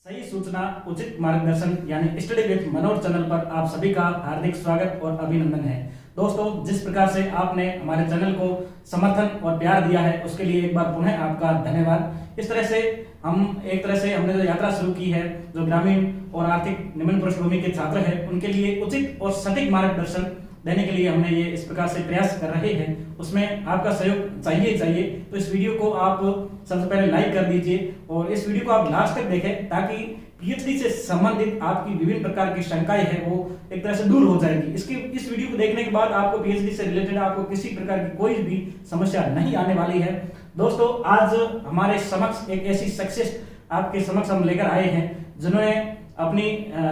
सही सूचना उचित मार्गदर्शन यानी स्टडी विद मनोज चैनल पर आप सभी का हार्दिक स्वागत और अभिनंदन है। दोस्तों, जिस प्रकार से आपने हमारे चैनल को समर्थन और प्यार दिया है उसके लिए एक बार पुनः आपका धन्यवाद। इस तरह से हमने जो यात्रा शुरू की है, जो ग्रामीण और आर्थिक निम्न पृष्ठभूमि के छात्र हैं उनके लिए उचित और सटीक मार्गदर्शन देने के लिए हमने ये इस प्रकार से प्रयास कर रहे हैं। उसमें आपका सहयोग चाहिए। तो इस वीडियो को आप सबसे पहले लाइक कर दीजिए और इस वीडियो को आप लास्ट तक देखें ताकि पीएचडी से संबंधित आपकी विभिन्न प्रकार की शंकाएं हैं वो एक तरह से दूर हो जाएगी। इस वीडियो को देखने के बाद आपको पीएचडी से रिलेटेड आपको किसी प्रकार की कोई भी समस्या नहीं आने वाली है। दोस्तों, आज हमारे समक्ष एक ऐसी सक्सेस आपके समक्ष हम लेकर आए हैं जिन्होंने अपनी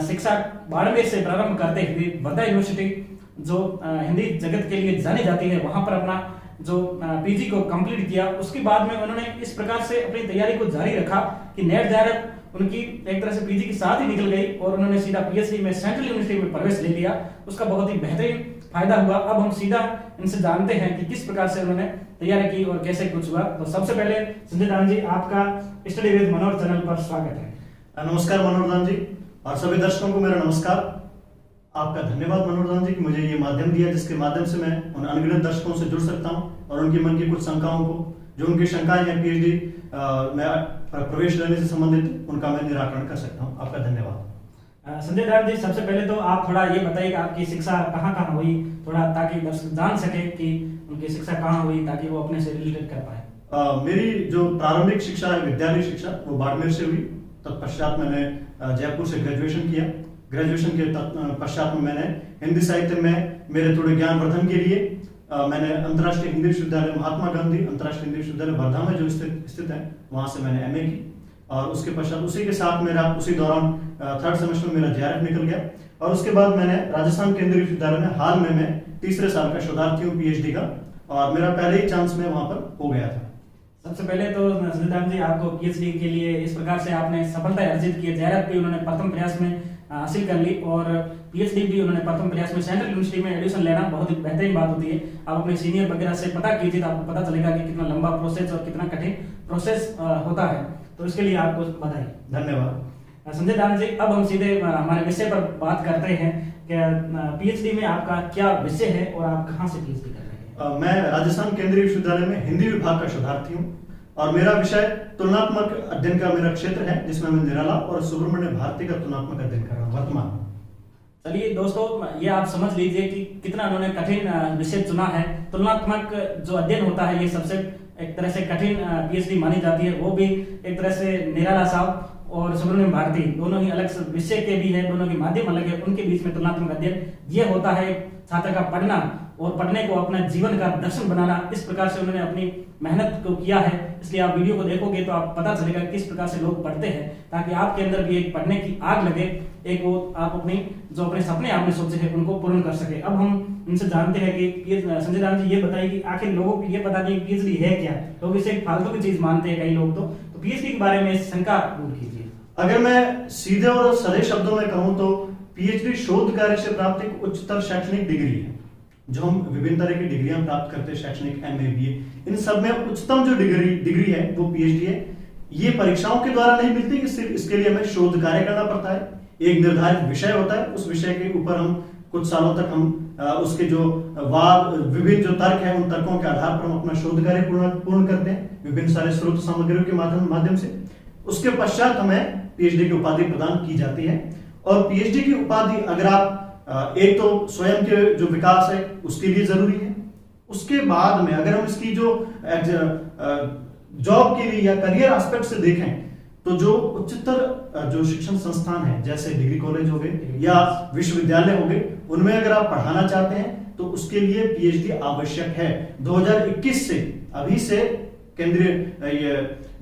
शिक्षा बाड़मेर से प्रारंभ करते हुए वर्धा यूनिवर्सिटी जो हिंदी जगत के लिए जानी जाती है वहां पर अपना जो पीजी को कंप्लीट किया। उसके बाद में उन्होंने इस प्रकार से अपनी तैयारी को जारी रखा कि नेट डायरेक्ट उनकी एक तरह से पीजी के साथ ही निकल गई और उन्होंने सीधा पीएचडी में सेंट्रल यूनिवर्सिटी में प्रवेश ले लिया। उसका बहुत ही बेहतरीन फायदा हुआ। अब हम सीधा इनसे जानते हैं कि किस प्रकार से उन्होंने तैयारी की और कैसे कुछ हुआ। तो सबसे पहले संजय दान जी, आपका स्टडी विद मनोज चैनल पर स्वागत है। नमस्कार मनोज दान जी और सभी दर्शकों को मेरा नमस्कार। आपका धन्यवाद मनोज दान जी कि मुझे ये माध्यम दिया जिसके माध्यम से मैं उन अनगिनत दर्शकों से जुड़ सकता हूं और उनके मन की कुछ शंकाओं को, जो उनकी शंकाएं हैं पीएचडी में प्रवेश लेने से संबंधित, उनका मैं निराकरण कर सकता हूं। आपका धन्यवाद। संजय दान जी, सबसे पहले तो आप थोड़ा ये बताइए कि आपकी शिक्षा कहाँ हुई, थोड़ा ताकि दर्शक जान सके कि उनकी शिक्षा कहाँ हुई ताकि वो अपने से रिलेटेड कर पाए। मेरी जो प्रारंभिक शिक्षा है, विद्यालय शिक्षा, वो बाड़मेर से हुई। तत्पश्चात मैंने जयपुर से ग्रेजुएशन किया। ग्रेजुएशन के पश्चात में मैंने हिंदी साहित्य में मेरे थोड़े ज्ञानवर्धन के लिए मैंने अंतर्राष्ट्रीय हिंदी विश्वविद्यालय महात्मा गांधी अंतर्राष्ट्रीय हिंदी विश्वविद्यालय वर्धा में जो स्थित है वहां से मैंने एमए की और उसके पश्चात उसी के साथ मेरा उसी दौरान थर्ड सेमेस्टर में मेरा जेआरएफ निकल गया और उसके बाद मैंने राजस्थान केंद्रीय विश्वविद्यालय में हाल में मैं तीसरे साल का शोधार्थी हूँ पीएचडी का और मेरा पहले ही चांस में वहां पर हो गया था। सबसे पहले तो संजय दान जी, आपको पीएचडी के लिए इस प्रकार से आपने सफलता अर्जित की। जेआरएफ भी उन्होंने प्रथम प्रयास में हासिल कर ली और पीएचडी भी उन्होंने प्रथम प्रयास में सेंट्रल यूनिवर्सिटी में एडमिशन लेना बहुत ही बेहतरीन बात होती है। आप अपने सीनियर वगैरह से पता कीजिए तो आपको पता चलेगा कि कितना लंबा प्रोसेस और कितना कठिन प्रोसेस होता है। तो इसके लिए आपको बधाई। धन्यवाद। संजय दान जी, अब हम सीधे हमारे विषय पर बात करते हैं कि पीएचडी में आपका क्या विषय है और आप कहाँ से पीएचडी कर रहे हैं। मैं राजस्थान केंद्रीय विश्वविद्यालय में हिंदी विभाग का शोधार्थी हूँ और मेरा विषय तुलनात्मक अध्ययन का मेरा क्षेत्र है जिसमें मैं निराला और सुब्रमण्य भारती का तुलनात्मक अध्ययन कर रहा हूँ वर्तमान। चलिए दोस्तों, ये आप समझ लीजिए कि कितना उन्होंने कठिन विषय चुना है। तुलनात्मक जो अध्ययन होता है ये सबसे एक तरह से कठिन पीएचडी मानी जाती है। वो भी एक तरह से निराला साहब और सुब्रमण्यम भारती दोनों ही अलग विषय के भी हैं, दोनों के माध्यम अलग है। उनके बीच में तुलनात्मक अध्ययन ये होता है छात्र का पढ़ना और पढ़ने को अपना जीवन का दर्शन बनाना। इस प्रकार से उन्होंने अपनी मेहनत को किया है। इसलिए आप वीडियो को देखोगे तो आप पता चलेगा किस प्रकार से लोग पढ़ते हैं ताकि आपके अंदर भी एक पढ़ने की आग लगे, एक वो आप अपने सपने आपने सोचे हैं उनको पूर्ण कर सके। अब हम इनसे जानते हैं कि संजय दान जी, ये बताइए कि आखिर लोगों को ये पता नहीं पीएचडी है क्या। लोग इसे फालतू की चीज मानते हैं कई लोग। तो पीएचडी के बारे में शंका दूर कीजिए। अगर मैं सीधे और सरल शब्दों में कहूं तो पीएचडी शोध कार्य से प्राप्त एक उच्चतर शैक्षणिक डिग्री है। जो हम विभिन्न तरह की डिग्रियां प्राप्त करते हैं, शैक्षणिक एमए बीए, इन सब में उच्चतम जो डिग्री है वो पीएचडी है। ये परीक्षाओं के द्वारा नहीं मिलती कि सिर्फ इसके लिए हमें शोध कार्य करना पड़ता है। एक निर्धारित विषय होता है, उस विषय के ऊपर हम कुछ सालों तक हम उसके जो वाद विभिन्न जो तर्क है उन तर्कों के आधार पर हम अपना शोध कार्य पूर्ण करते हैं विभिन्न सारे स्रोत सामग्रियों के माध्यम से। उसके पश्चात हमें पीएचडी की उपाधि प्रदान की जाती है और पीएचडी की उपाधि अगर आप एक तो स्वयं के जो विकास है उसके लिए जरूरी है। उसके बाद में अगर हम इसकी जो जॉब के लिए या करियर एस्पेक्ट से देखें तो जो उच्चतर जो शिक्षण संस्थान है जैसे डिग्री कॉलेज हो गए या विश्वविद्यालय हो गए, उनमें अगर आप पढ़ाना चाहते हैं तो उसके लिए पीएचडी आवश्यक है। 2021 से अभी से केंद्रीय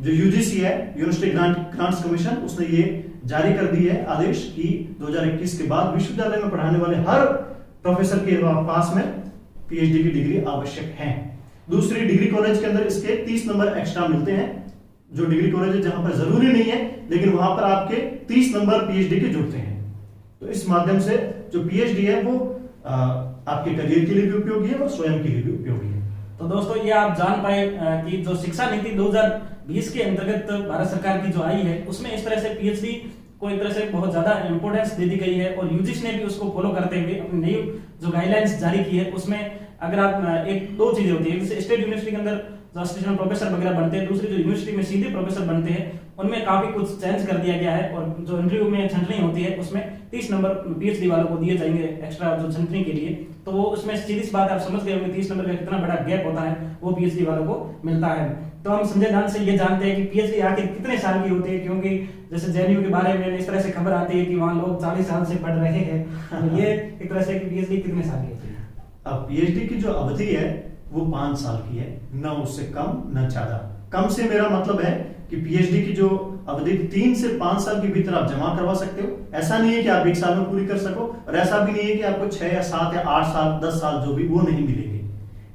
जो यूजीसी है, यूनिवर्सिटी ग्रांट्स कमीशन, उसने ये जारी कर दी है आदेश कि 2021 के बाद विश्वविद्यालय में पढ़ाने वाले हर प्रोफेसर के पास में पीएचडी की डिग्री आवश्यक है। दूसरी, डिग्री कॉलेज के अंदर इसके 30 नंबर एक्स्ट्रा मिलते हैं। जो डिग्री कॉलेज है जहां पर जरूरी नहीं है लेकिन वहां पर आपके 30 नंबर पीएचडी के जुड़ते हैं। तो इस माध्यम से जो पीएचडी है वो आपके करियर के लिए भी उपयोगी है और स्वयं के लिए भी उपयोगी है। तो दोस्तों, ये आप जान पाए कि जो शिक्षा नीति 20 के अंतर्गत भारत सरकार की जो आई है उसमें इस तरह से पीएचडी को एक तरह से बहुत ज्यादा इंपॉर्टेंस दे दी गई है और यूजीसी ने भी उसको फॉलो करते हुए अपनी नई जो गाइडलाइंस जारी की है उसमें अगर आप एक दो चीजें होती है, जैसे स्टेट यूनिवर्सिटी के अंदर जो असिस्टेंट प्रोफेसर वगैरह बनते हैं, दूसरी जो यूनिवर्सिटी में सीधे प्रोफेसर बनते हैं उनमें काफी कुछ चेंज कर दिया गया है और जो इंटरव्यू में छंटनी होती है उसमें 30 नंबर पीएचडी वालों को दिए जाएंगे एक्स्ट्रा जो छंटनी के लिए। तो वो उसमें सीधी सी बात आप समझ गए होंगे 30 नंबर का कितना बड़ा गैप होता है वो पीएचडी वालों को मिलता है। तो हम संजय दान से ये जानते हैं कि पीएचडी आखिर कितने साल की होती है, क्योंकि जैसे जेएनयू के बारे में इस तरह से खबर आती है कि वहाँ लोग 40 साल से पढ़ रहे हैं, तो ये एक तरह से पीएचडी कितने साल की होती है? अब पीएचडी की जो अवधि है वो 5 साल की है, न उससे कम न ज्यादा। कम से मेरा मतलब है कि पीएचडी की जो अवधि 3 से 5 साल के भीतर आप जमा करवा सकते हो। ऐसा नहीं है कि आप 1 साल में पूरी कर सको और ऐसा भी नहीं है कि आपको 6 या 7 या 8 साल 10 साल जो भी वो नहीं मिलेंगे।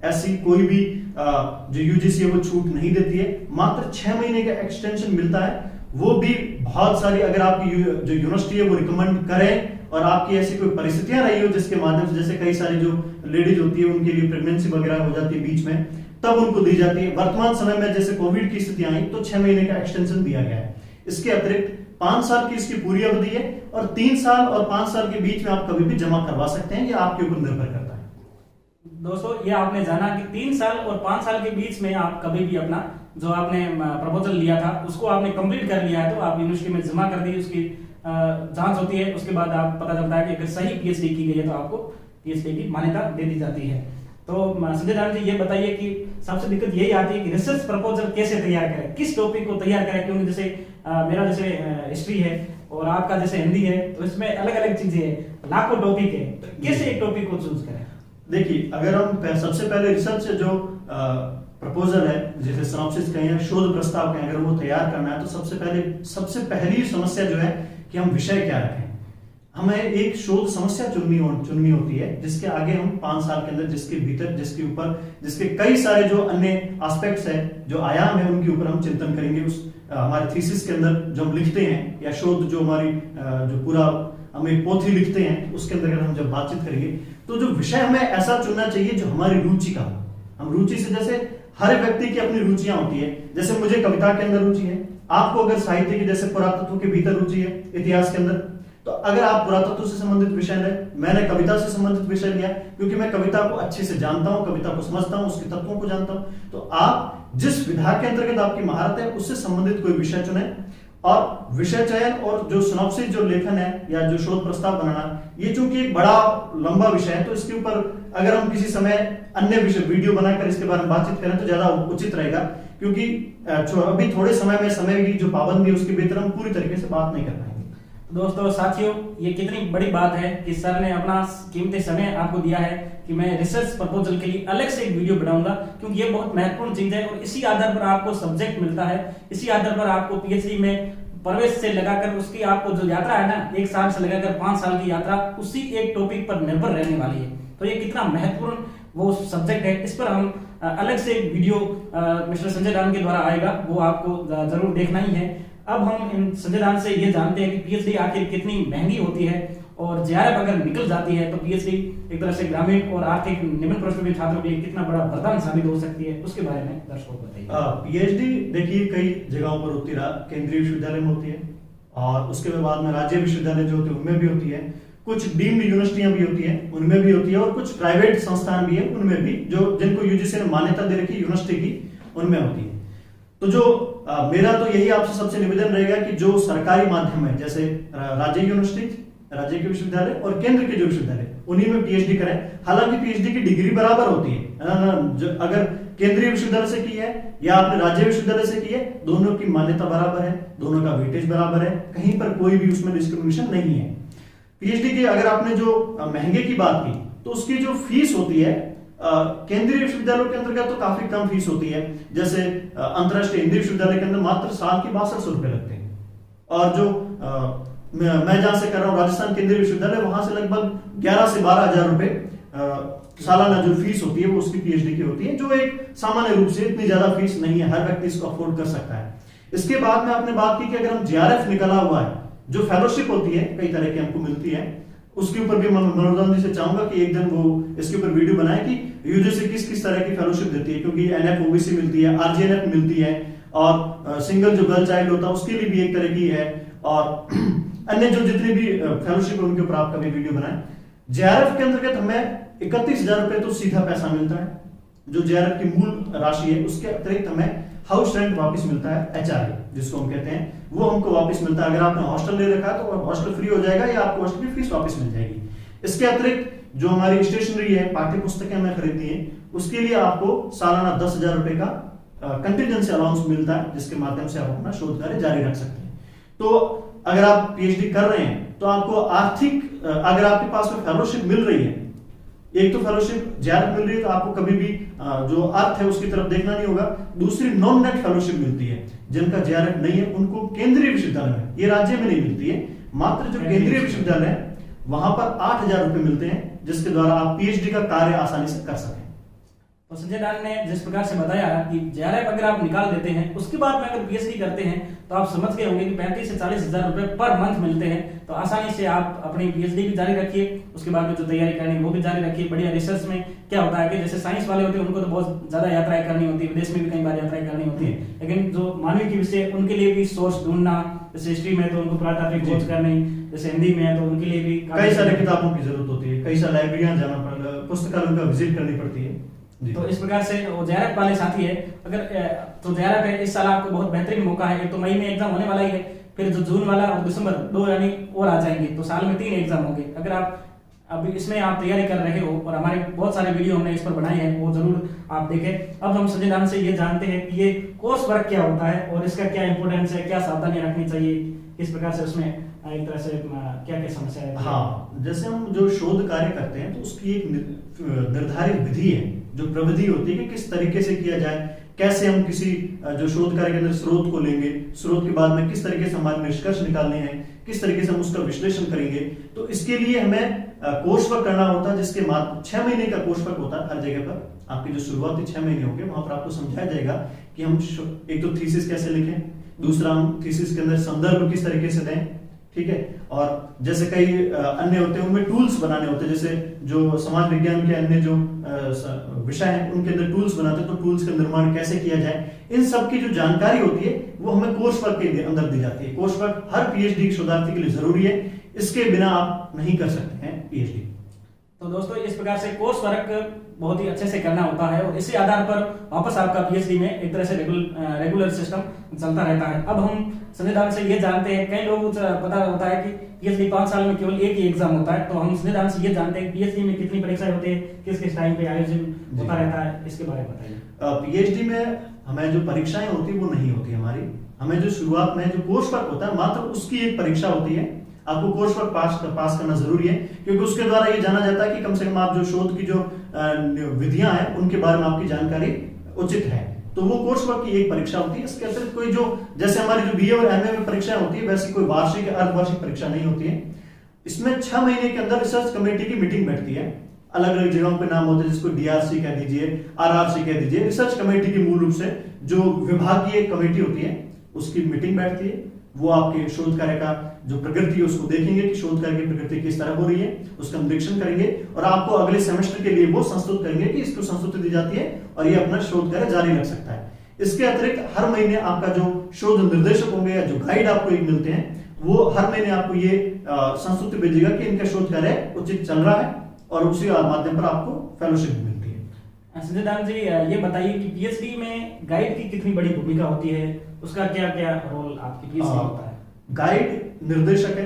ऐसी कोई भी जो यूजीसी है वो छूट नहीं देती है। मात्र 6 महीने का एक्सटेंशन मिलता है, वो भी बहुत सारी अगर आपकी जो यूनिवर्सिटी है वो रिकमेंड करें और आपकी ऐसी कोई परिस्थितियां रही हो जिसके माध्यम से, जैसे कई सारी जो लेडीज होती है उनके लिए प्रेगनेंसी वगैरह हो जाती है बीच में, तब उनको दी जाती है। वर्तमान समय में जैसे कोविड की स्थिति आई तो 6 महीने का एक्सटेंशन दिया गया है। इसके अतिरिक्त 5 साल की इसकी पूरी अवधि है और 3 साल और 5 साल के बीच में आप कभी भी जमा करवा सकते हैं, ये आपके ऊपर निर्भर करता है। दोस्तों ये आपने जाना कि 3 साल और 5 साल के बीच में आप कभी भी अपना जो आपने प्रपोजल लिया था उसको आपने कंप्लीट कर लिया है तो आप यूनिवर्सिटी में जमा कर दी, उसकी जांच होती है, उसके बाद आप पता चलता है कि अगर सही पीएचडी की गई है तो आपको पीएचडी की मान्यता दे दी जाती है। तो संजय दान जी ये बताइए कि सबसे दिक्कत यही आती है कि रिसर्च प्रपोजल कैसे तैयार करें, किस टॉपिक को तैयार करें, क्योंकि जैसे मेरा जैसे हिस्ट्री है और आपका जैसे हिंदी है तो इसमें अलग अलग चीजें हैं, लाखों टॉपिक है, तो कैसे एक टॉपिक को चूज करें? देखिए, अगर हम सबसे पहले रिसर्च जो प्रपोजल है, जैसे सिनॉप्सिस कहें, शोध प्रस्ताव कहें, अगर वो तैयार करना है तो सबसे पहली समस्या जो है कि हम विषय क्या रखें। हमें एक शोध समस्या चुननी होती है जिसके आगे हम 5 साल के अंदर, जिसके भीतर, जिसके ऊपर, जिसके कई सारे जो अन्य एस्पेक्ट्स है, जो आयाम है, उनके ऊपर हम चिंतन करेंगे। उस हमारे थीसिस के अंदर जो हम लिखते हैं या शोध जो हमारी जो पूरा हम एक पोथी लिखते हैं उसके अंदर अगर हम जब बातचीत करेंगे तो जो विषय हमें ऐसा चुनना चाहिए जो हमारी रुचि का हो। हम रुचि से, जैसे हर व्यक्ति की अपनी रुचियां होती है, जैसे मुझे कविता के अंदर रुचि है, आपको अगर साहित्य की जैसे पुरातत्व के भीतर रुचि है, इतिहास के अंदर, तो अगर आप पुरातत्व से संबंधित विषय लें, मैंने कविता से संबंधित विषय लिया क्योंकि मैं कविता को अच्छे से जानता हूं, कविता को समझता हूं, उसके तत्वों को जानता हूं, तो आप जिस विधा के अंतर्गत आपकी महारत है उससे संबंधित कोई विषय चुने। और विषय चयन और जो सिनॉप्सिस जो लेखन है या जो शोध प्रस्ताव बनाना, ये चूंकि एक बड़ा लंबा विषय है तो इसके ऊपर अगर हम किसी समय अन्य विषय वीडियो बनाकर इसके बारे में बातचीत करें तो ज्यादा उचित रहेगा, क्योंकि अभी थोड़े समय में समय की जो पाबंदी है उसके भीतर हम पूरी तरीके से बात नहीं कर पाएंगे। दोस्तों साथियों, ये कितनी बड़ी बात है कि सर ने अपना कीमती समय आपको दिया है कि मैं रिसर्च प्रपोजल के लिए अलग से एक वीडियो बनाऊंगा, क्योंकि ये बहुत महत्वपूर्ण चीज है और इसी आधार पर आपको सब्जेक्ट मिलता है, इसी आधार पर आपको पीएचडी में प्रवेश से लगाकर उसकी आपको जो यात्रा है ना, 1 साल से लगाकर 5 साल की यात्रा उसी एक टॉपिक पर निर्भर रहने वाली है। तो ये कितना महत्वपूर्ण वो सब्जेक्ट है, इस पर हम अलग से एक वीडियो मिस्टर संजय दान के द्वारा आएगा, वो आपको जरूर देखना ही है। अब हम इन संजय दान से ये जानते हैं कि पीएचडी आखिर कितनी महंगी होती है और जेआरएफ अगर निकल जाती है तो पीएचडी एक तरह से ग्रामीण और आर्थिक निम्न प्रश्न के छात्रों के लिए कितना बड़ा वरदान साबित हो सकती है, उसके बारे में दर्शकों को बताइए। पीएचडी देखिए कई जगहों पर होती है, केंद्रीय विश्वविद्यालय में होती है और उसके बाद में राज्य विश्वविद्यालय जो होते हैं उनमें भी होती है, कुछ डीम्ड यूनिवर्सिटियां भी होती है उनमें भी होती है और कुछ प्राइवेट संस्थान भी है उनमें भी, जो जिनको यूजीसी ने मान्यता दे रखी यूनिवर्सिटी की, उनमें होती है। तो जो मेरा तो यही आपसे सबसे निवेदन रहेगा कि जो सरकारी माध्यम है, जैसे राज्य यूनिवर्सिटी, राज्य के विश्वविद्यालय और केंद्र के जो विश्वविद्यालय, उन्हीं में पीएचडी करें। हालांकि पीएचडी की डिग्री बराबर होती है, अगर केंद्रीय विश्वविद्यालय से की है या आपने राज्य विश्वविद्यालय से की है, दोनों की मान्यता बराबर है, दोनों का वेटेज बराबर है, कहीं पर कोई भी उसमें डिस्क्रिमिनेशन नहीं है। पीएचडी की अगर आपने जो महंगे की बात की तो उसकी जो फीस होती है केंद्रीय विश्वविद्यालयों के अंतर्गत तो काफी कम फीस होती है, जैसे अंतरराष्ट्रीय हिंदी विश्वविद्यालय के अंदर मात्र साल की 6200 रुपए लगते हैं, और जो मैं जहां से कर रहा हूं राजस्थान केंद्रीय विश्वविद्यालय, वहां से लगभग 11 से 12 हजार रुपए सालाना जो फीस होती है वो उसकी पीएचडी की होती है, जो एक सामान्य रूप से इतनी ज्यादा फीस नहीं है, हर व्यक्ति इसको अफोर्ड कर सकता है। इसके बाद में आपने बात की कि अगर हम जेआरएफ निकला हुआ है, जो फेलोशिप होती है कई तरह की हमको मिलती है, उसके ऊपर भी मैं मनोरंजन से चाहूंगा कि एक दिन वो इसके ऊपर वीडियो बनाए कि यूजीसी किस किस तरह की फेलोशिप देती है, क्योंकि एनएफ ओबीसी मिलती है, आरजीएनएफ मिलती है और सिंगल जो गर्ल चाइल्ड होता है उसके लिए भी एक तरह की है, और अन्य जो जितने भी फेलोशिप है उनके ऊपर आप कभी वीडियो बनाए। जेआरएफ के अंतर्गत हमें 31,000 रुपए तो सीधा पैसा मिलता है, जो जेआरएफ की मूल राशि है। उसके अतिरिक्त हमें हाउस रेंट वापस मिलता है, एचआरए जिसको हम कहते हैं, वो हमको वापस मिलता है। अगर आपने हॉस्टल ले रखा है तो हॉस्टल फ्री हो जाएगा या आपको हॉस्टल की फीस वापस मिल जाएगी। इसके अतिरिक्त जो हमारी स्टेशनरी है, पाठ्य पुस्तकें हमें खरीदनी है, उसके लिए आपको सालाना 10,000 रुपए का कंटिजेंसी अलाउंस मिलता है, जिसके माध्यम से आप अपना शोध कार्य जारी रख सकते हैं। तो अगर आप पीएचडी कर रहे हैं तो आपको आर्थिक, अगर आपके पास में फेलोशिप मिल रही है, एक तो फेलोशिप जेआरएफ मिल रही है तो आपको कभी भी जो अर्थ है उसकी तरफ देखना नहीं होगा। दूसरी नॉन नेट फेलोशिप मिलती है, जिनका जेआरएफ नहीं है उनको केंद्रीय विश्वविद्यालय में, ये राज्य में नहीं मिलती है, मात्र जो केंद्रीय विश्वविद्यालय है वहां पर 8,000 रुपए मिलते हैं, जिसके द्वारा आप पीएचडी का कार्य आसानी से कर सकें। तो संजय दान ने जिस प्रकार से बताया कि जेआरएफ अगर आप निकाल देते हैं, उसके बाद में अगर पीएचडी करते हैं तो आप समझ गए होंगे कि 35 से 40,000 रुपए पर मंथ मिलते हैं। तो आसानी से आप अपनी पीएचडी भी जारी रखिए, उसके बाद में जो तैयारी करनी है वो भी जारी रखिए। बढ़िया रिसर्च में क्या होता है कि जैसे साइंस वाले होते हैं उनको तो बहुत ज्यादा यात्राएं करनी होती है, विदेश में भी कई बार यात्राएं करनी होती है, लेकिन जो मानवीय की विषय उनके लिए भी सोर्स ढूंढना, जैसे हिस्ट्री में तो उनको पुरातात्विक खोज करनी, जैसे हिंदी में है तो उनके लिए भी कई सारी किताबों की जरूरत होती है, कई सारी लाइब्रेरियां जाना पड़ता है, पुस्तकालयों का विजिट करनी पड़ती है। तो इस प्रकार से वो जेआरएफ वाले साथी है, अगर तो जेआरएफ है इस साल आपको बहुत बेहतरीन मौका है। एक तो मई में एग्जाम होने वाला ही है, फिर जो जून वाला और दिसंबर 2 यानी और आ जाएंगे, तो साल में 3 एग्जाम होंगे। अगर आप अभी इसमें आप तैयारी कर रहे हो और हमारे बहुत सारे वीडियो हमने इस पर बनाए हैं, वो जरूर आप देखें। अब हम संजय दान से ये जानते हैं कि ये कोर्स वर्क क्या होता है और इसका क्या इंपोर्टेंस है, क्या सावधानियां रखनी चाहिए, किस प्रकार से उसमें एक तरह से क्या क्या समस्या है। हाँ, जैसे हम जो शोध कार्य करते हैं तो उसकी एक निर्धारित विधि है, जो प्रविधि होती है कि किस तरीके से किया जाए, कैसे हम किसी जो शोध कार्य के अंदर स्रोत को लेंगे, स्रोत के बाद में किस तरीके से हमारे निष्कर्ष निकालने हैं, किस तरीके से हम उसका विश्लेषण करेंगे। तो इसके लिए हमें कोर्स वर्क करना होता है, जिसके 6 महीने का कोर्स वर्क होता है। हर जगह पर आपके जो शुरुआती 6 महीने होंगे वहां पर आपको समझाया जाएगा कि हम एक तो थीसिस कैसे लिखें, दूसरा हम थीसिस के अंदर संदर्भ किस तरीके से दें, ठीक है। और जैसे कई अन्य होते हैं उनमें टूल्स बनाने होते हैं, जैसे जो समाज विज्ञान के अन्य जो विषय हैं उनके अंदर टूल्स बनाते हैं, तो टूल्स का निर्माण कैसे किया जाए, इन सब की जो जानकारी होती है वो हमें कोर्स वर्क के अंदर दी जाती है। कोर्स वर्क हर पीएचडी शोधार्थी के लिए जरूरी है, इसके बिना आप नहीं कर सकते हैं पीएचडी। तो दोस्तों इस प्रकार से कोर्स वर्क बहुत ही अच्छे से करना होता है और इसी आधार पर वापस आपका पीएचडी में एक तरह से रेगुलर सिस्टम चलता रहता है। अब हम संजय दान से ये जानते हैं, कई लोगों को पता होता है कि पीएचडी 5 साल में केवल एक ही एग्जाम होता है, तो हम संजय दान से ये जानते हैं पीएचडी में कितनी परीक्षाएं होती है, किस किस टाइम पे आयोजन होता रहता है, इसके बारे में बताइए। पीएचडी में हमें जो परीक्षाएं होती है वो नहीं होती हमारी, हमें जो शुरुआत में जो कोर्स वर्क होता है मात्र उसकी एक परीक्षा होती है। आपको कोर्स वर्क पास करना जरूरी है, क्योंकि उसके द्वारा ये जाना जाता है कि कम से कम आप जो शोध की जो विधियां हैं उनके बारे में आपकी जानकारी उचित है। तो वो कोर्स वर्क की एक परीक्षा होती है। इसके अतिरिक्त कोई जो जैसे हमारी जो बीए और एमए में परीक्षाएं होती है वैसी कोई वार्षिक या अर्धवार्षिक परीक्षा नहीं होती है। इसमें 6 महीने के अंदर रिसर्च कमेटी की मीटिंग बैठती है, अलग अलग जगहों पे नाम होते हैं, जिसको डीआरसी कह दीजिए, आरआरसी कह दीजिए। रिसर्च कमेटी की मूल रूप से जो विभागीय कमेटी होती है उसकी मीटिंग बैठती है। वो आपके शोध कार्य का जो प्रगति है उसको देखेंगे कि शोध कार्य की प्रगति किस तरह हो रही है, उसका निरीक्षण करेंगे और आपको अगले सेमेस्टर के लिए वो संस्तुत करेंगे कि इसको संस्तुति दी जाती है और ये अपना शोध कार्य जारी रख सकता है। इसके अतिरिक्त हर महीने आपका जो शोध निर्देशक होंगे या जो गाइड आपको एक मिलते हैं, वो हर महीने आपको ये संस्तुति भेजेगा कि इनका शोध कार्य उचित चल रहा है और उसी माध्यम पर आपको फेलोशिप मिलती है। संजय दान जी ये बताइए कि पीएचडी में गाइड की कितनी बड़ी भूमिका होती है, उसका क्या क्या रोल आपकी पीएचडी में होता है? गाइड निर्देशक है,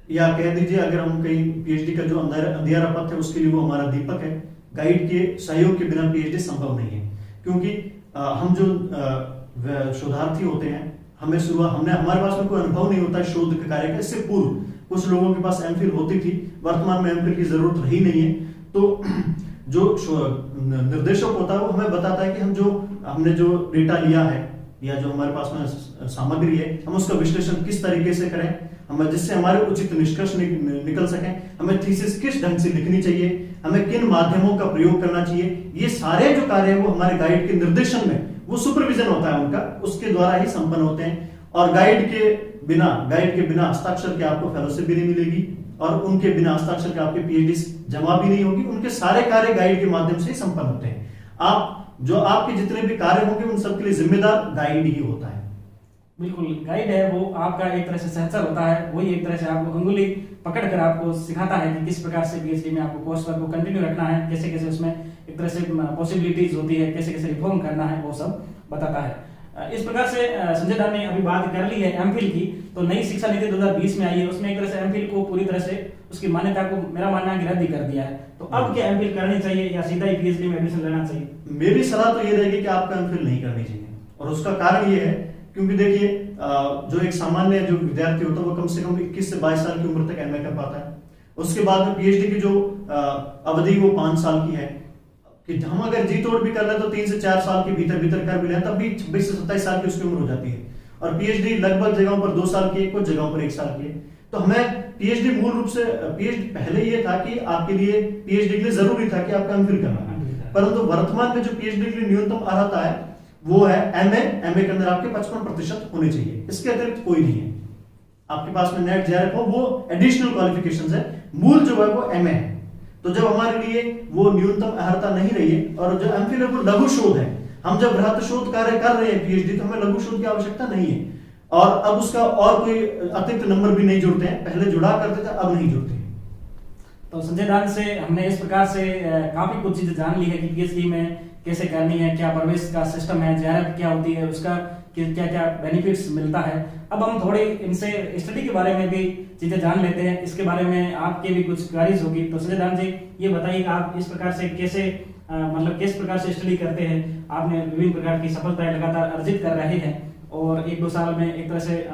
या कह दीजिए अगर हम कहीं पीएचडी का जो अंधियारा पथ है उसके लिए वो हमारा दीपक है। गाइड के सहयोग के बिना पीएचडी संभव नहीं है, क्योंकि हम जो शोधार्थी होते हैं हमने हमारे पास में कोई अनुभव नहीं होता शोध के कार्य का। इससे पूर्व कुछ लोगों के पास एमफिल होती थी, वर्तमान में एमफिल की जरूरत रही नहीं है। तो जो निर्देशक होता है वो हमें बताता है कि हमने जो डेटा लिया है या जो हमारे पास में सामग्री है हम उसका विश्लेषण किस तरीके से करें, हमें जिससे हमारे उचित निष्कर्ष निकल सकें, हमें थीसिस किस ढंग से लिखनी चाहिए, हमें किन माध्यमों का प्रयोग करना चाहिए। ये सारे जो कार्य है वो हमारे गाइड के निर्देशन में वो सुपरविजन होता है उनका, उसके द्वारा ही संपन्न होते हैं। और गाइड के बिना हस्ताक्षर के आपको फेलोशिप भी नहीं मिलेगी और उनके बिना हस्ताक्षर के आपके पीएचडी जमा भी नहीं होगी। उनके सारे कार्य गाइड के माध्यम से संपन्न होते हैं। आप जो आपके जितने भी कार्य होंगे उन सबके लिए जिम्मेदार गाइड ही होता है। बिल्कुल, गाइड है वो आपका एक तरह से सहचर होता है, वही एक तरह से आपको अंगुली पकड़कर आपको सिखाता है कि किस प्रकार से पीएचडी में आपको कोर्स वर्क को कंटिन्यू रखना है, कैसे कैसे उसमें एक तरह से पॉसिबिलिटीज होती है, कैसे कैसे रिफॉर्म करना है, वो सब बताता है। इस प्रकार से संजय दान ने अभी बात कर ली है एमफिल की, तो नई शिक्षा नीति 2020 में आई है, उसमें एक तरह से एमफिल को पूरी तरह से उसकी मान्यता को मेरा मानना है रद्द कर दिया है। तो अब क्या एमफिल करनी चाहिए या सीधा ही पीएचडी में एडमिशन लेना चाहिए? मेरी सलाह तो ये रहेगी कि आपको एमफिल नहीं करनी चाहिए, और उसका कारण ये है क्योंकि देखिए जो एक सामान्य जो विद्यार्थी होता है वो कम से कम 21 से 22 साल की उम्र तक एमए कर पाता है। उसके बाद में पीएचडी की जो अवधि वो 5 साल की है, कि हम अगर जी तोड़ भी कर ले तो 3 से 4 साल के भीतर भीतर कर भी ले तब भी 26 से 27 साल की उसकी उम्र हो जाती है। और पीएचडी लगभग जगहों पर 2 साल की है, कुछ जगहों पर 1 साल की है। तो हमें पीएचडी मूल रूप से पीएचडी पहले ये था कि आपके लिए पीएचडी के लिए जरूरी था कि आपका एमफिल करना है, परंतु वर्तमान में जो पीएचडी के लिए न्यूनतम अर्हता है वो है एमए। एमए के अंदर आपके 55% होने चाहिए, इसके अतिरिक्त कोई नहीं है। आपके पास में नेट जेआरएफ हो वो एडिशनल क्वालिफिकेशंस है, मूल जो है वो एमए है। तो जब हमारे लिए वो न्यूनतम अर्हता नहीं रही है, और जो एमफिल है वो लघु शोध है, हम जब बृहत शोध कार्य कर रहे हैं पीएचडी, तो हमें लघु शोध की आवश्यकता नहीं है, और अब उसका और कोई अतिरिक्त नंबर भी नहीं जुड़ते हैं, पहले जुड़ा करते थे अब नहीं जुड़ते। तो संजय दान से हमने इस प्रकार से काफी कुछ चीजें जान ली है कि पीएचडी में कैसे करनी है, क्या प्रवेश का सिस्टम है, जेआरएफ क्या होती है, उसका क्या क्या बेनिफिट्स मिलता है। अब हम थोड़ी इनसे स्टडी के बारे में भी चीजें जान लेते हैं, इसके बारे में आपके भी कुछ क्वेरीज होगी। तो संजय दान जी ये बताइए कि आप इस प्रकार से कैसे मतलब किस प्रकार से स्टडी करते हैं। आपने विभिन्न प्रकार की सफलताएं लगातार अर्जित कर रहे हैं, और 1-2 साल में एक तरह से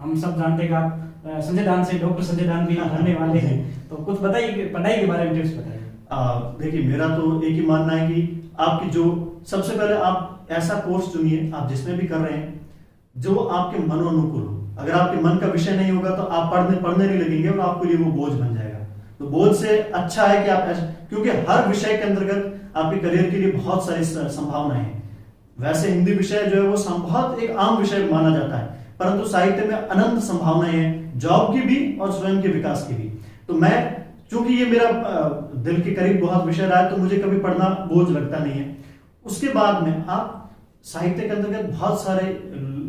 हम सब जानते हैं कि आप संजय दान से डॉक्टर संजय दान भी बनने वाले हैं। तो कुछ बताइए, पढ़ाई के बारे में टिप्स बताइए। देखिए, मेरा तो एक ही मानना है कि आपकी जो सबसे पहले आप ऐसा कोर्स चुनिए, आप जिसमें भी कर रहे हैं, जो आपके मनोनुकूल हो। अगर आपके मन का विषय नहीं होगा तो आप पढ़ने नहीं लगेंगे और आपके लिए वो बोझ बन जाएगा। तो बोझ से अच्छा है कि आप क्योंकि हर विषय के अंतर्गत आपके करियर के लिए बहुत सारी संभावनाएं हैं। वैसे हिंदी विषय जो है वो बहुत एक आम विषय माना जाता है, परंतु साहित्य में अनंत संभावनाएं हैं, जॉब की भी और स्वयं के विकास की भी। तो मैं चूंकि ये मेरा दिल के करीब बहुत विषय रहा है, तो मुझे कभी पढ़ना बोझ लगता नहीं है। उसके बाद में आप साहित्य के अंतर्गत बहुत सारे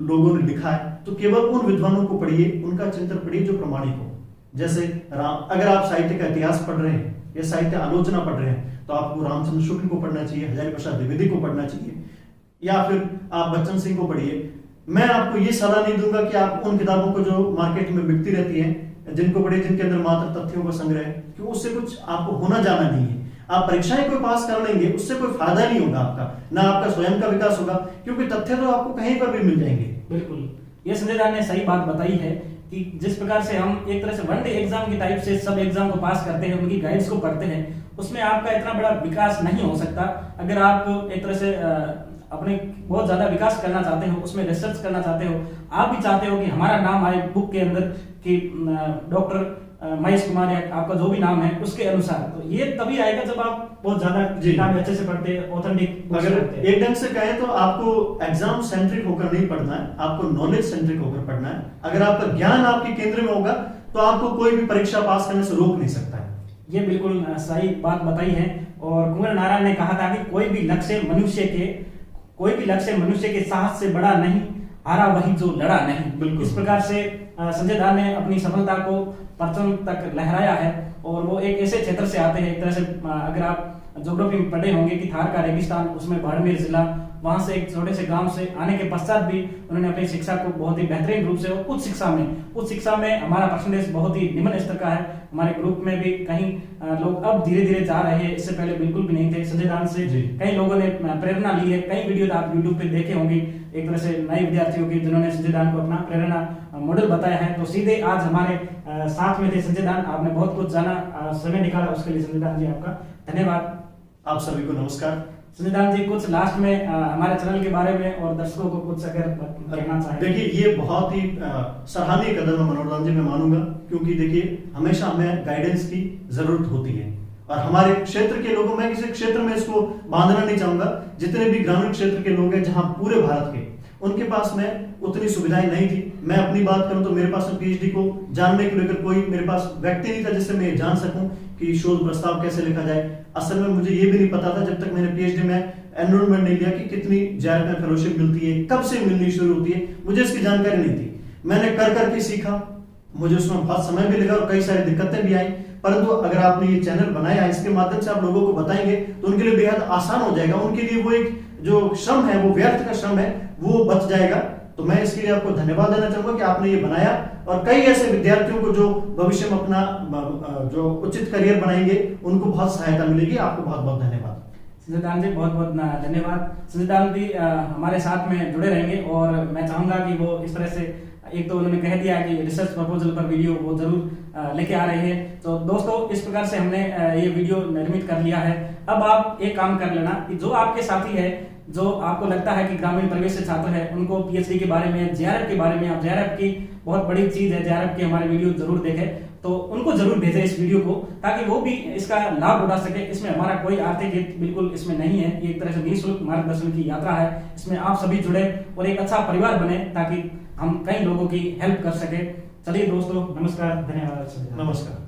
लोगों ने लिखा है, तो केवल उन विद्वानों को पढ़िए, उनका चिंतन पढ़िए जो प्रमाणिक हो। जैसे अगर आप साहित्य का इतिहास पढ़ रहे हैं या साहित्य आलोचना पढ़ रहे हैं, तो आपको रामचंद्र शुक्ल को पढ़ना चाहिए, हजारी प्रसाद द्विवेदी को पढ़ना चाहिए, या फिर आप बच्चन सिंह को पढ़िए। मैं आपको ये सलाह नहीं दूंगा कि आप उन किताबों को जो मार्केट में बिकती रहती हैं जिनको पढ़िए, जिनके अंदर मात्र तथ्यों का संग्रह है, क्योंकि उससे कुछ आपको होना जाना नहीं है। आप परीक्षाएं कोई पास कर लेंगे, उससे कोई फायदा नहीं होगा आपका, ना आपका स्वयं का विकास होगा, क्योंकि तथ्य तो आपको कहीं पर भी मिल जाएंगे। बिल्कुल, ये संजय दान ने सही बात बताई है कि जिस प्रकार से हम एक तरह से वनडे एग्जाम की टाइप से सब एग्जाम को पास करते हैं, उनकी गाइड्स को पढ़ते हैं, उसमें आपका इतना बड़ा विकास नहीं हो सकता। अगर आप एक तरह से अपने बहुत ज्यादा विकास करना चाहते हो, उसमें रिसर्च करना चाहते हो, आप भी चाहते हो कि हमारा नाम आए बुक के अंदर कि डॉक्टर महेश कुमार या आपका जो भी नाम है उसके अनुसार, तो ये तभी आएगा जब आप बहुत ज्यादा किताबें अच्छे से पढ़ते हैं, ऑथेंटिक। अगर एक ढंग से कहें तो आपको एग्जाम सेंट्रिक होकर नहीं पढ़ना है, आपको नॉलेज सेंट्रिक होकर पढ़ना है। अगर आपका ज्ञान आपके केंद्र में होगा तो आपको कोई भी परीक्षा पास करने से रोक नहीं सकता है। ये बिल्कुल सही बात बताई है। और कुंवर नारायण ने कहा था कि कोई भी लक्ष्य मनुष्य के साहस से बड़ा नहीं, हारा वही जो लड़ा नहीं। इस प्रकार से संजय दान ने अपनी सफलता को परचम तक लहराया है, और वो एक ऐसे क्षेत्र से आते हैं, एक तरह से अगर आप ज्योग्राफी में पढ़े होंगे कि थार का रेगिस्तान, उसमें बाड़मेर जिला, वहां से एक छोटे से गांव से आने के पश्चात भी उन्होंने अपनी शिक्षा को बहुत ही बेहतरीन रूप से, और उच्च शिक्षा में हमारा परसेंटेज बहुत ही निम्न स्तर का है। हमारे ग्रुप में भी कहीं लोग अब धीरे धीरे जा रहे हैं, इससे पहले बिल्कुल भी नहीं थे। संजय दान से कई लोगों ने प्रेरणा ली है, कई वीडियो आप यूट्यूब पे देखे होंगे एक तरह से नए विद्यार्थियों की, जिन्होंने संजय दान को अपना प्रेरणा मॉडल बताया है। तो सीधे आज हमारे साथ में थे संजय दान, आपने बहुत कुछ जाना, समय निकाला, उसके लिए संजय दान जी आपका धन्यवाद। आप सभी को नमस्कार। संजय दान जी कुछ लास्ट में हमारे चैनल के बारे में और दर्शकों को कुछ अगर कहना चाहें। देखिए, ये बहुत ही सराहनीय कदम है मनोरंजन जी, मैं मानूंगा, क्योंकि देखिए हमेशा हमें गाइडेंस की जरूरत होती है, और हमारे क्षेत्र के लोगों में किसी क्षेत्र में इसको बांधना नहीं चाहूंगा, जितने भी ग्रामीण क्षेत्र के लोग हैं जहां पूरे भारत के, उनके पास में उतनी सुविधाएं नहीं थी। मैं अपनी बात करूं तो मेरे पास में पीएचडी को जानने को लेकर कोई मेरे पास व्यक्ति नहीं था जिससे मैं जान सकूं कि शोध प्रस्ताव कैसे लिखा जाए। असल में मुझे ये भी नहीं पता था जब तक मैंने पीएचडी में एनरोलमेंट नहीं लिया कि कितनी JRF में फेलोशिप मिलती है, कब से मिलनी शुरू होती है, मुझे इसकी जानकारी नहीं थी। मैंने कर करके सीखा, मुझे उसमें बहुत समय भी लगा और कई सारी दिक्कतें भी आई, परंतु अगर आपने ये चैनल बनाया, इसके माध्यम से आप लोगों को बताएंगे तो उनके लिए बेहद आसान हो जाएगा, उनके लिए वो एक जो श्रम है, वो व्यर्थ का श्रम है, वो बच जाएगा। तो मैं इसके लिए आपको धन्यवाद देना चाहूंगा कि आपने ये बनाया और कई ऐसे विद्यार्थियों को जो भविष्य में अपना जो उचित करियर बनाएंगे उनको बहुत सहायता मिलेगी। आपको बहुत बहुत धन्यवाद। सिद्धांत जी बहुत बहुत धन्यवाद। सिद्धांत जी हमारे साथ में जुड़े रहेंगे और मैं चाहूंगा कि वो इस तरह से, एक तो उन्होंने कह दिया कि रिसर्च प्रपोजल पर वीडियो वो जरूर लेके आ रहे हैं। तो दोस्तों इस प्रकार से हमने ये वीडियो निर्मित कर लिया है। अब आप एक काम कर लेना कि जो आपके साथी है, जो आपको लगता है कि ग्रामीण प्रवेश से छात्र है, उनको पीएचडी के बारे में, JRF के बारे में, आप JRF की बहुत बड़ी चीज है, JRF के हमारे वीडियो जरूर देखें, तो उनको जरूर भेजें इस वीडियो को, ताकि वो भी इसका लाभ उठा सके। इसमें हमारा कोई आर्थिक हित बिल्कुल इसमें नहीं है, ये एक तरह से निःशुल्क मार्गदर्शन की यात्रा है। इसमें आप सभी जुड़े और एक अच्छा परिवार बने ताकि हम कई लोगों की हेल्प कर सके। चलिए दोस्तों, नमस्कार, धन्यवाद। नमस्कार।